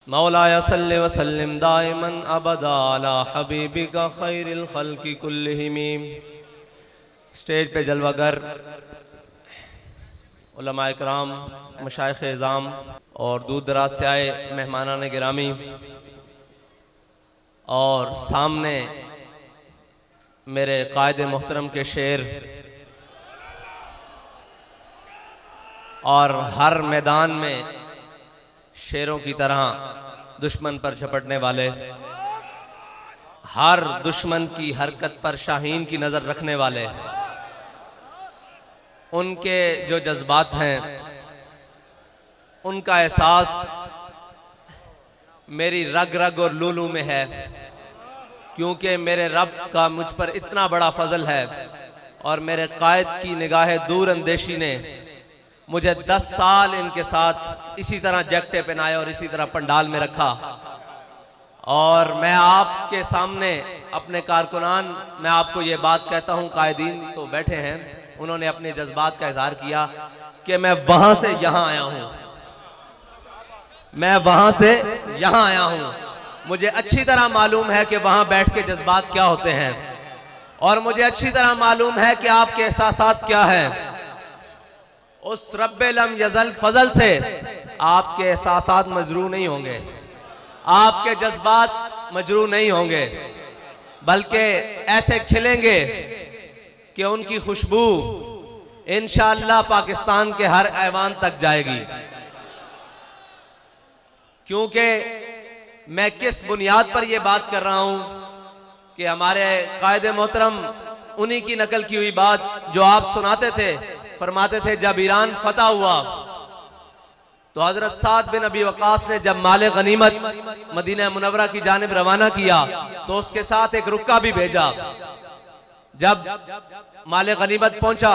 मौलाया सल्लि व सल्लिम दाइमन अबदा अला हबीबिका खैरिल खल्क़ि कुल्लिहिम। स्टेज पे जलवागर उलमाए कराम, मशाइख़ इज़ाम और दूर दराज से आए मेहमानान गिरामी, और सामने मेरे कायदे मोहतरम के शेर और हर मैदान में शेरों की तरह दुश्मन पर झपटने वाले, हर दुश्मन की हरकत पर शाहीन की नज़र रखने वाले, उनके जो जज्बात हैं उनका एहसास मेरी रग रग और लूलू में है, क्योंकि मेरे रब का मुझ पर इतना बड़ा फजल है और मेरे कायद की निगाह दूर अंदेशी ने मुझे 10 साल इनके साथ इसी तरह जैकटे पहनाए और इसी तरह पंडाल में रखा। और मैं आपके सामने अपने कारकुनान, मैं आपको ये बात कहता हूँ, कायदीन तो बैठे हैं, उन्होंने अपने जज्बात का इजहार किया कि मैं वहां से यहां आया हूं, मैं वहां से यहां आया हूं। मुझे अच्छी तरह मालूम है कि वहां बैठ के जज्बात क्या होते हैं, और मुझे अच्छी तरह मालूम है कि आपके एहसासात क्या हैं। उस रब्बे लम यज़ल फजल से आपके एहसासात मजरू नहीं होंगे, आपके जज्बात मजरू नहीं होंगे, बल्कि ऐसे खिलेंगे कि उनकी खुशबू इंशाअल्लाह पाकिस्तान के हर ऐवान तक जाएगी। क्योंकि मैं किस बुनियाद पर यह बात कर रहा हूं कि हमारे कायदे मोहतरम उन्हीं की नकल की हुई बात जो आप सुनाते थे, फरमाते थे जब ईरान फतह हुआ तो हजरत साद बिन अबी वकास ने जब माले गनीमत मदीना मुनव्वरा की जानिब रवाना किया तो उसके साथ एक रुक्का भी भेजा। जब माले गनीमत पहुंचा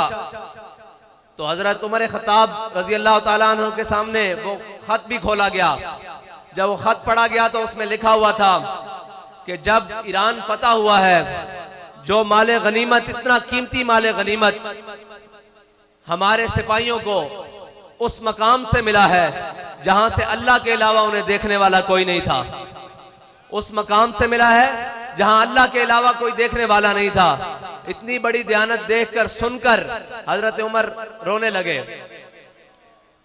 तो हजरत उमर खत्ताब रजी अल्लाह ताला अन्हु के सामने वो खत भी खोला गया। जब वो खत पढ़ा गया तो उसमें लिखा हुआ था कि जब ईरान फतह हुआ है, जो माले गनीमत, इतना कीमती माले गनीमत हमारे सिपाहियों को उस मकाम से मिला है जहां से अल्लाह के अलावा उन्हें देखने वाला कोई नहीं था, उस मकाम से मिला है जहां अल्लाह के अलावा कोई देखने वाला नहीं था। इतनी बड़ी दयानत देखकर, सुनकर हजरत उमर रोने लगे।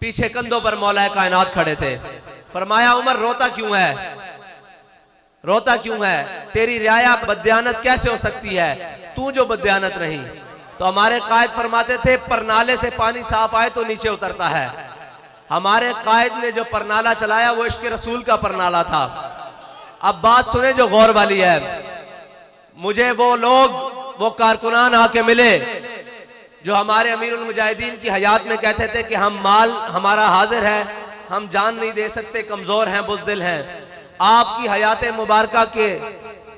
पीछे कंधों पर मौलाए कायनात खड़े थे। फरमाया, उमर रोता क्यों है, रोता क्यों है? तेरी रियाया बदयानत कैसे हो सकती है, तू जो बदयानत नहीं। तो हमारे कायद फरमाते थे परनाले से पानी साफ आए तो नीचे उतरता है। हमारे कायद ने जो परनाला चलाया वो इश्क रसूल का परनाला था। अब बात सुने जो गौर वाली है। मुझे वो लोग, वो कारकुनान आके मिले जो हमारे अमीरुल मुजाहिदीन की हयात में कहते थे कि हम माल हमारा हाजिर है, हम जान नहीं दे सकते, कमजोर हैं, बुज़दिल हैं। आपकी हयात मुबारका के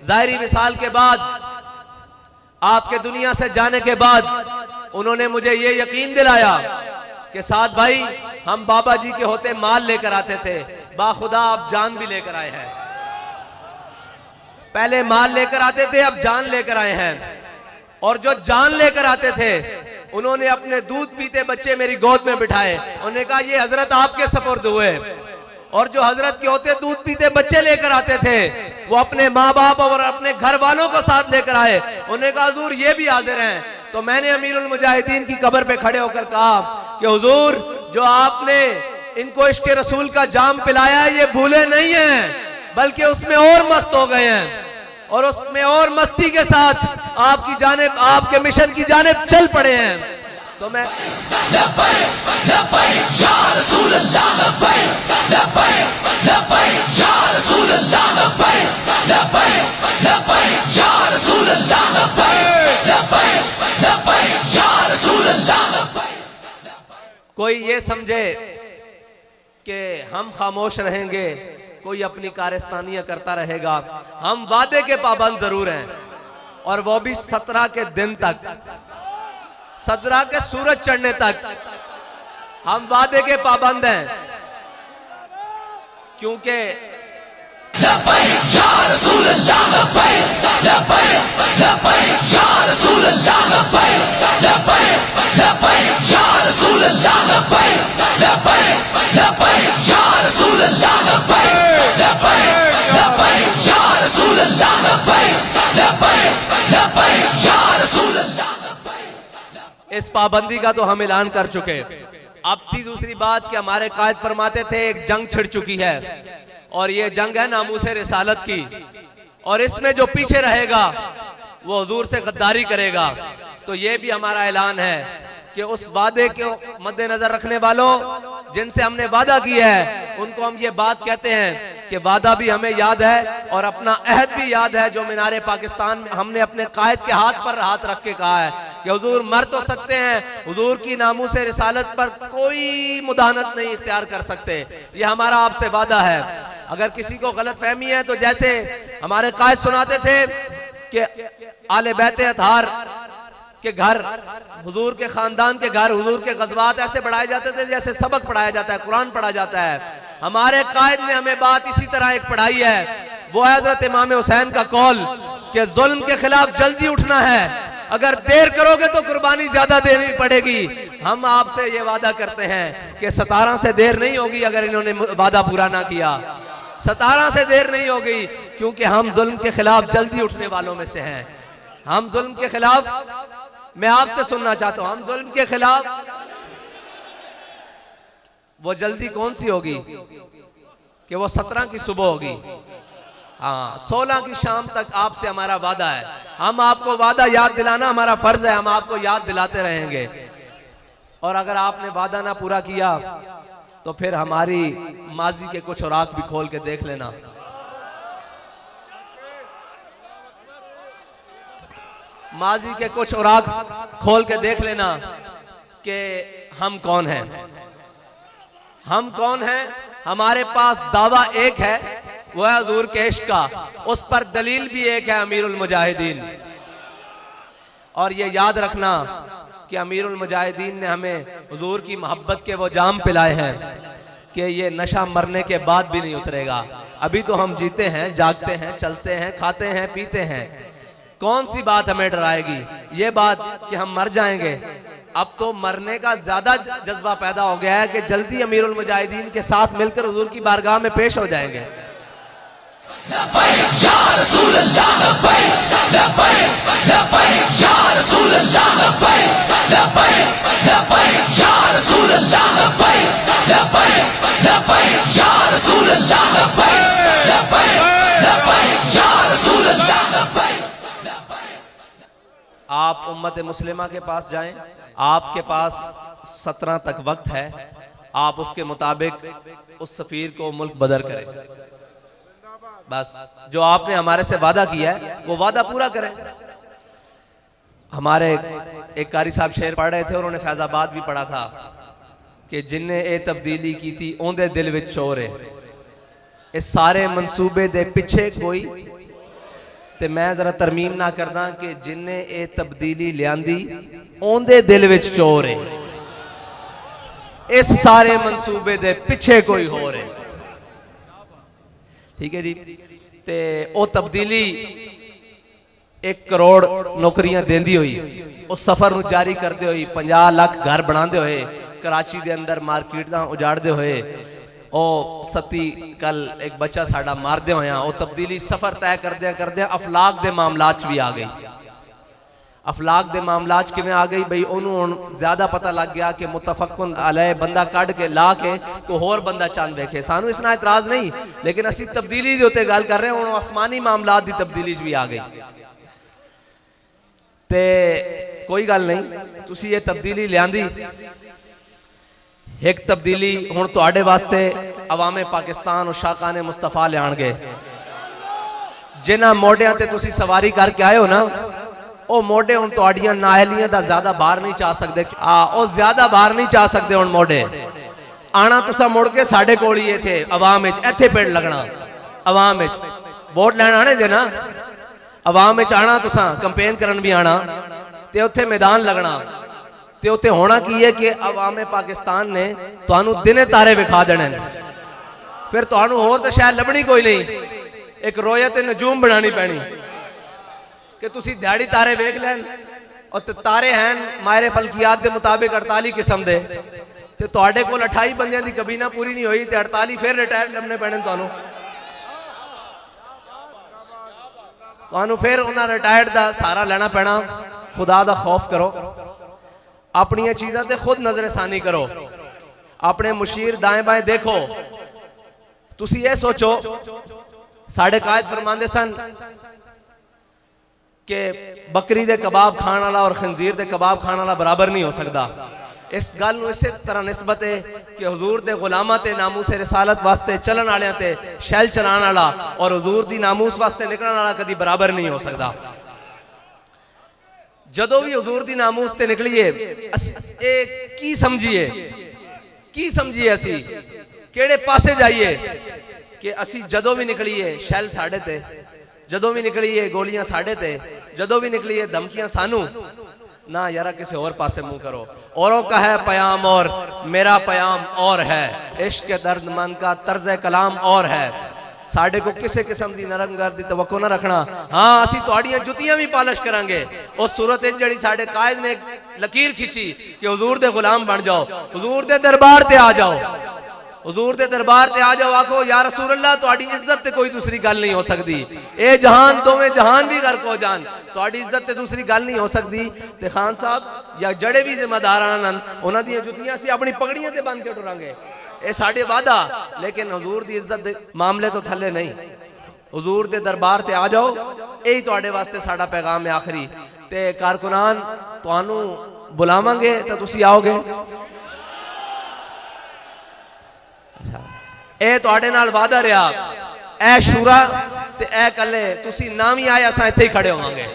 ज़ाहिरी विसाल के बाद, आपके दुनिया से जाने के बाद उन्होंने मुझे ये यकीन दिलाया कि साद भाई, हम बाबा जी के होते माल लेकर आते थे, बाखुदा आप जान भी लेकर आए हैं। पहले माल लेकर आते थे, अब जान लेकर आए हैं। और जो जान लेकर आते थे उन्होंने अपने दूध पीते बच्चे मेरी गोद में बिठाए, उन्होंने कहा ये हजरत आपके सपुर्द हुए। और जो हजरत के होते दूध पीते बच्चे लेकर आते थे वो अपने माँ बाप और अपने घर वालों को साथ लेकर आए, उन्होंने कहा हुजूर ये भी हाजिर हैं। तो मैंने अमीरुल मुजाहिदीन की कब्र पे खड़े होकर कहा कि हुजूर, जो आपने इनको इश्क रसूल का जाम पिलाया है ये भूले नहीं हैं, बल्कि उसमें और मस्त हो गए हैं, और उसमें और मस्ती के साथ आपकी जानिब, आपके मिशन की जानिब चल पड़े हैं। तो मैं कोई ये समझे कि हम खामोश रहेंगे, कोई अपनी कारस्तानियां करता रहेगा। हम वादे के पाबंद जरूर हैं, और वो भी 17 के दिन तक, 17 के सूरज चढ़ने तक हम वादे के पाबंद हैं। क्योंकि लब्बैक या रसूल अल्लाह लब्बैक लब्बैक लब्बैक या रसूल अल्लाह लब्बैक लब्बैक लब्बैक या रसूल अल्लाह लब्बैक लब्बैक लब्बैक या रसूल अल्लाह लब्बैक लब्बैक लब्बैक या रसूल अल्लाह लब्बैक लब्बैक लब्बैक या रसूल अल्लाह। इस पाबंदी का तो हम ऐलान कर चुके। अब थी दूसरी बात कि हमारे कायद फरमाते थे एक जंग छिड़ चुकी है और ये जंग है नामूसे रिसालत की, और इसमें जो पीछे रहेगा वो हुजूर से गद्दारी करेगा। तो ये भी हमारा ऐलान है कि उस वादे को मद्देनजर रखने वालों जिनसे हमने वादा किया है उनको हम ये बात कहते हैं कि वादा भी हमें याद है और अपना अहद भी याद है जो मीनारे पाकिस्तान में हमने अपने कायद के हाथ पर हाथ रख के कहा है कि हुजूर मर तो सकते हैं, हुजूर की नामूसे रिसालत पर कोई मुदाहनत नहीं इख्तियार कर सकते। ये हमारा आपसे वादा है। अगर किसी को गलत फहमी है तो जैसे हमारे कायद सुनाते थे कि आले बैते अतहार के घर, हुजूर के खानदान के घर, हुजूर के गज़वात ऐसे बढ़ाए जाते थे जैसे सबक पढ़ाया जाता है, कुरान पढ़ा जाता है। हमारे कायद ने हमें बात इसी तरह एक पढ़ाई है, वो है हज़रत इमाम हुसैन का कौल कि जुल्म के खिलाफ जल्दी उठना है, अगर देर करोगे तो कुर्बानी ज्यादा देनी पड़ेगी। हम आपसे ये वादा करते हैं कि 17 से देर नहीं होगी अगर इन्होंने वादा पूरा ना किया, 17 से देर नहीं होगी, क्योंकि हम जुल्म के खिलाफ जल्दी उठने वालों में से हैं। हम जुल्म के खिलाफ, मैं आपसे सुनना चाहता हूं, हम जुल्म के खिलाफ, वो जल्दी कौन सी होगी कि वो 17 की सुबह होगी, हाँ 16 की शाम तक आपसे हमारा वादा है। हम आपको वादा याद दिलाना हमारा फर्ज है, हम आपको याद दिलाते रहेंगे। और अगर आपने वादा ना पूरा किया तो फिर हमारी माजी के कुछ औराक भी खोल के देख लेना। माजी के कुछ औराक खोल के देख लेना कि हम कौन हैं, हम कौन हैं। हमारे पास दावा एक है, वो है हुजूर के इश्क का, उस पर दलील भी एक है अमीरुल मुजाहिदीन। और ये याद रखना कि अमीरुल मुजाहिदीन ने हमें हुजूर की मोहब्बत के वो जाम पिलाए हैं कि ये नशा मरने के बाद भी नहीं उतरेगा। अभी तो हम जीते हैं, जागते हैं, चलते हैं, खाते हैं, पीते हैं, कौन सी बात हमें डराएगी? ये बात कि हम मर जाएंगे। अब तो मरने का ज्यादा जज्बा पैदा हो गया है कि जल्दी अमीरुल मुजाहिदीन के साथ मिलकर हुजूर की बारगाह में पेश हो जाएंगे। लब्बैक या रसूल अल्लाह लब्बैक लब्बैक लब्बैक या रसूल अल्लाह लब्बैक लब्बैक लब्बैक या रसूल अल्लाह लब्बैक लब्बैक लब्बैक या रसूल अल्लाह लब्बैक लब्बैक लब्बैक या रसूल अल्लाह लब्बैक। आप उम्मत मुस्लिमा के पास जाएं, आपके पास 17 तक वक्त है, आप उसके मुताबिक उस सफीर को मुल्क बदर करें। बस जो आपने हमारे से वादा किया है वो वादा पूरा करें। हमारे एक कारी साहब शेर पढ़ रहे थे, उन्होंने फैजाबाद भी पढ़ा था कि जिन्ने ए तब्दीली की थी ओंदे दिल विच चोर है, इस सारे मंसूबे दे पिछे कोई। ते मैं जरा तरमीम ना करदा कि जिन्ने ए तब्दीली लियांदी ओंदे दिल विच चोर है, इस सारे मंसूबे दे पिछे कोई होर है। ठीक है जी। ते ओ तब्दीली 1 करोड़ नौकरियां देंदी हुई, उस सफर नूं जारी करते हुए 50 लाख घर बनाते हुए, कराची दे अंदर मार्केटां उजाड़ते हुए, ओ सती कल एक बच्चा साडा मारदे होया, ओ तब्दीली सफर तय करदे अफलाक दे मामलात भी आ गई। अफलाक दे मामलात किवें आ गई बई, ओनू ज्यादा पता लग गया कि मुतफक्कुन अलैह बंदा कढ़ के ला के कोई होर बंदा चंद देखे। सानू इसना इतराज नहीं, लेकिन असी तब्दीली दे उत्ते गल कर रहे हैं। आसमानी मामलात दी तब्दीली भी आ गई ते कोई गल नहीं, तुसी ये तब्दीली लियांदी। एक तब्दीली हुण तुहाडे वास्ते अवामे पाकिस्तान और शाकान मुस्तफा लियाणगे। जिन्हां मोढियां ते तुसी सवारी करके आए हो ना, ओ मोढे हुण तुहाडियां नाहलियां दा ज्यादा बाहर नहीं जा सकदे। ओ ज्यादा बाहर नहीं जा सकदे हुण मोढे। आना तुसा मुड़ के साडे कोल ही इत्थे अवाम विच, इत्थे पेड़ लगना अवाम विच, वोट लैण आने जे ना, अवाम विच आना तुसा, कैंपेन करन भी आना, ते उत्थे मैदान लगना। ते उत्थे होना की है कि अवामे पाकिस्तान ने तुहानू दिने तारे विखा देने, फिर तुहानू होर तां शायद लभनी कोई नहीं। एक रोयत नजूम बनानी पैनी कि तुसी दिहाड़ी तारे वेख लैन और तारे हैं मायरे फलकियात के मुताबिक 48 किस्म दे ते तुहाडे कोल 28 बंदियां दी कबीना पूरी नहीं हुई ते 48 फिर रिटायर लभने पैने तुहानू फिर उन्हां रिटायर्ड दा सहारा लेना पैना। खुदा दा खौफ करो, अपनी चीज़ां ते खुद नजरसानी करो, अपने मुशीर दाएं बाएं देखो। तुसी ये सोचो, साढ़े कायद फरमांदे सन कि बकरी दे कबाब खाने वाला और खंजीर दे कबाब खाने वाला बराबर नहीं हो सकता। इस गल नूं इसे तरह निस्बत है कि हुजूर दे गुलामां ते नामूसे रिसालत वास्ते चलन वालियां ते शैल चलाने वाला और हुजूर दी नामूस वास्ते निकलने वाला कदी बराबर नहीं हो सकता। जदों भी हुजूर दी नामूस ते निकलिए की समझिए असी केड़े पासे जाइए कि असी जदों भी निकलिए शैल साढ़े ते, जदों भी निकलिए गोलियां साढ़े ते, जदों भी निकलिए धमकियां सानू ना यारा किसी और पासे मुंह करो। औरों का है पयाम और मेरा पयाम और है, इश्क के दर्दमंद का तर्ज कलाम और है। साढ़े को किसी किस्म की नरमगर्द की तवक्को ना रखना। हाँ असी तुहाड़ियां जुतियां भी पालिश करांगे। उस सूरत जिहड़ी साढ़े कायद ने लकीर खिंची कि हुजूर दे गुलाम बन जाओ, हुजूर दे दरबार ते आ जाओ, हुजूर दे दरबार ते आ जाओ, आखो या रसूल अल्लाह तुहाड़ी इज्जत ते कोई दूसरी गल नहीं हो सकती। ए जहान दोवें जहान भी गर्क हो जान, तुहाड़ी इज्जत ते दूसरी गल नहीं हो सकती। ते खान साहब या जड़े भी जिम्मेदार आन उन्हां दियां जुतियां असीं अपनी पगड़ियां ते बन के टुरांगे, ये साढ़े वादा। लेकिन हुजूर दी इज्जत दे मामले तो थले नहीं। हुजूर दे दरबार ते आ जाओ, यही तुहाडे वास्ते साडा पैगाम है आखिरी। ते कारकुनान तुहानू बुलावांगे तो तुसी आओगे। ए तुहाडे नाल वादा रहा, ए शूरा ते ए कल्ले तुसी ना भी आए असां इत्थे ही खड़े होवांगे।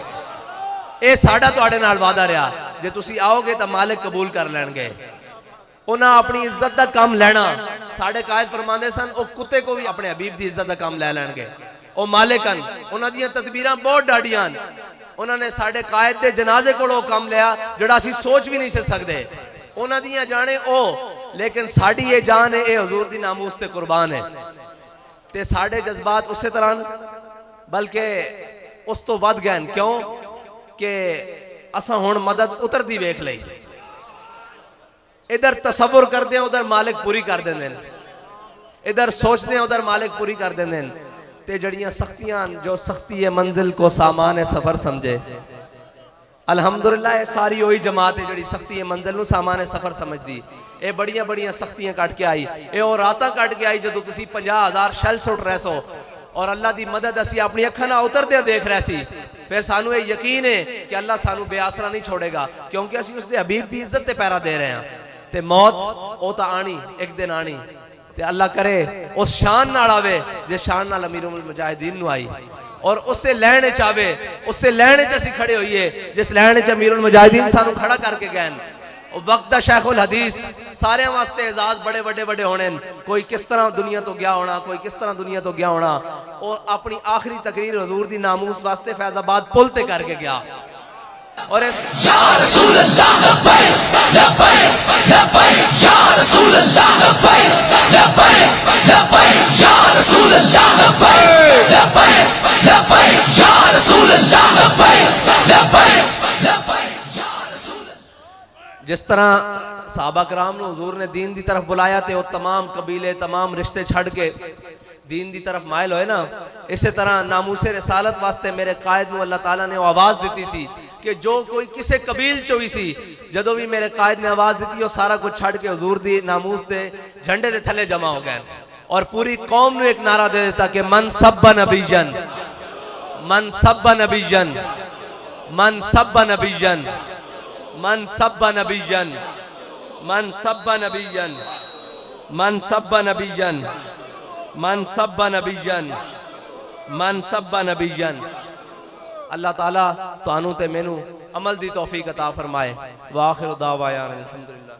ए साडा तुहाडे नाल वादा रहा, जे तुसी आओगे तो मालिक कबूल कर लैणगे। उन्हें अपनी इज्जत का काम लेना। साढ़े कायद फरमाते सन वो कुत्ते को भी अपने हबीब की इज्जत का काम ले लैणगे। वो मालिकन उन्हां दियां तदबीरां बहुत डाडियां। उन्होंने साढ़े कायद के जनाजे को काम लिया जिहड़ा असीं सोच भी नहीं सकते। उन्हां दियां जाने ओ, लेकिन साड़ी ये जान है, ये हुजूर दी नामूस ते कुर्बान है। ते साढ़े जज्बात उस तरह बल्कि उस तो वध गए। क्यों कि असां हुण मदद उतरदी वेख लई। इधर तसव्वुर करते हैं उधर मालिक पूरी कर देंगे, इधर सोचते हैं उधर मालिक पूरी कर देंगे। ते जड़ियां सख्तियां जो सख्ती है मंजिल को सामान है सफर समझे। अल्हम्दुलिल्लाह सारी वही जमात है जड़ी सख्ती है मंजिल नूं सामान है सफर समझदी। ये बड़ियां बड़ियां सख्तियां कट के आई, ये और रातां कट के आई जदों तुसीं 50,000 शैल सुट रहे सो और अल्लाह की मदद असीं अपनी अखां नाल उतरदे देख रहे सी। फिर सानू ये यकीन है कि अल्लाह सानू बेआसरा नहीं छोड़ेगा, क्योंकि असीं उसदे हबीब की इज्जत ते पैरा दे रहे हैं। ते मौत वो तो आनी एक दिन आनी। ते अल्लाह करे उस शान नाल आवे जिस शान नाल अमीरुल मुजाहिदीन नूं आई, और उससे लैण च आवे, उससे लैण च असीं खड़े होइए जिस लैण च अमीरुल मुजाहिदीन सानू खड़ा करके गए। वक्त दा शेखुल हदीस सारे वास्ते एजाज बड़े बड़े बड़े होने। कोई किस तरह दुनिया तो गया होना, कोई किस तरह दुनिया तो गया होना। और अपनी आखिरी तकरीर हुजूर दी नामूस वास्ते फैजाबाद पुल ते करके गया। और या रसूल अल्लाह लब्बैक लब्बैक लब्बैक या रसूल अल्लाह लब्बैक लब्बैक लब्बैक या रसूल अल्लाह लब्बैक लब्बैक लब्बैक या रसूल अल्लाह लब्बैक लब्बैक लब्बैक या रसूल। जिस तरह सहाबा कराम ने हुजूर ने दीन की तरफ बुलाया तो तमाम कबीले तमाम रिश्ते छड़ के दीन की तरफ मायल होए ना, इसी तरह नामूसे रिसालत वास्ते मेरे कायद नूं अल्लाह ताला ने आवाज़ दी सी कि जो कोई किसी कबील चो भी सी, जदों भी मेरे कायद ने आवाज़ दी वो सारा कुछ छड़ के हुजूर दी नामूस दे झंडे दे थले जमा हो गए और पूरी कौम नूं एक नारा दे देता कि मन सब्बा नबीयन, मन सब्बा नबीयन, मन सब्बा नबीयन, मन सब्बा नबीयन, मन सब्बा नबीयन, मन सब्बा नबीयन, मन सब्बा नबीयन, मन सब्बा नबीयन। अल्लाह ताला तुहानू ते मैनू अमल दी तौफीक अता फरमाए। व आखिर दावायान अल्हम्दुलिल्लाह।